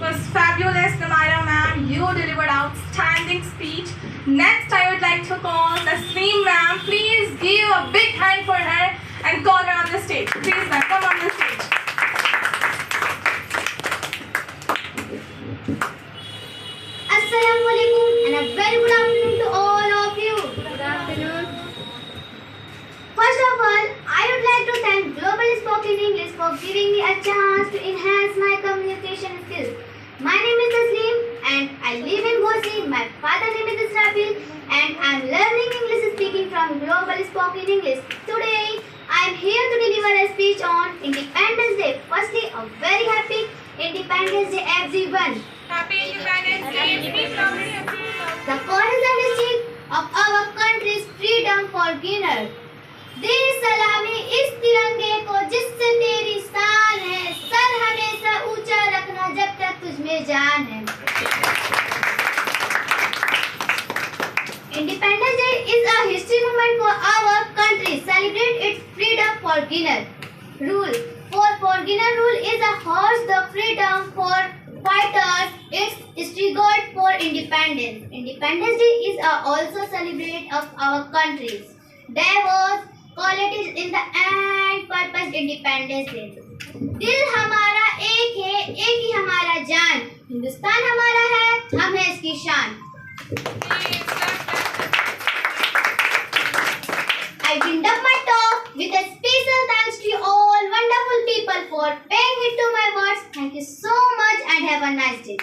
was fabulous, Namira ma'am. You delivered outstanding speech. Next, I would like to call Tasneem ma'am. Please give a big hand for her and call her on the stage. Please, ma'am, come on the stage. Assalamu alaikum and a very good afternoon to all of you. Good afternoon. First of all, I would like to thank Global Spoken English for giving me a chance to enhance my communication skills. My name is Tasneem and I live in Boise. My father's name is Israfil and I am learning English speaking from Global Spoken English. Today, I am here to deliver a speech on Independence Day. Firstly, a very happy Independence Day everyone. Happy Independence Day. The courage and strength of our country's freedom for winner. दे सलामी इस तिरंगे को जिससे तेरी शान है, sir हमेशा ऊंचा रखना जब तक तुझमें जान है. Independence Day is a history moment for our country. Celebrate its freedom for winner. Rule. For winner rule is a horse the freedom for fighters. It's triggered for independence. Independence Day is also celebrate of our countries. There was qualities in the end purpose Independence Day. दिल हमारा एक है, एक ही हमारा जान. हिंदुस्तान हमारा है, हम है इसकी शान. I wind up my talk with a special thanks to you all wonderful people for paying heed to my words. Thank you so much and have a nice day.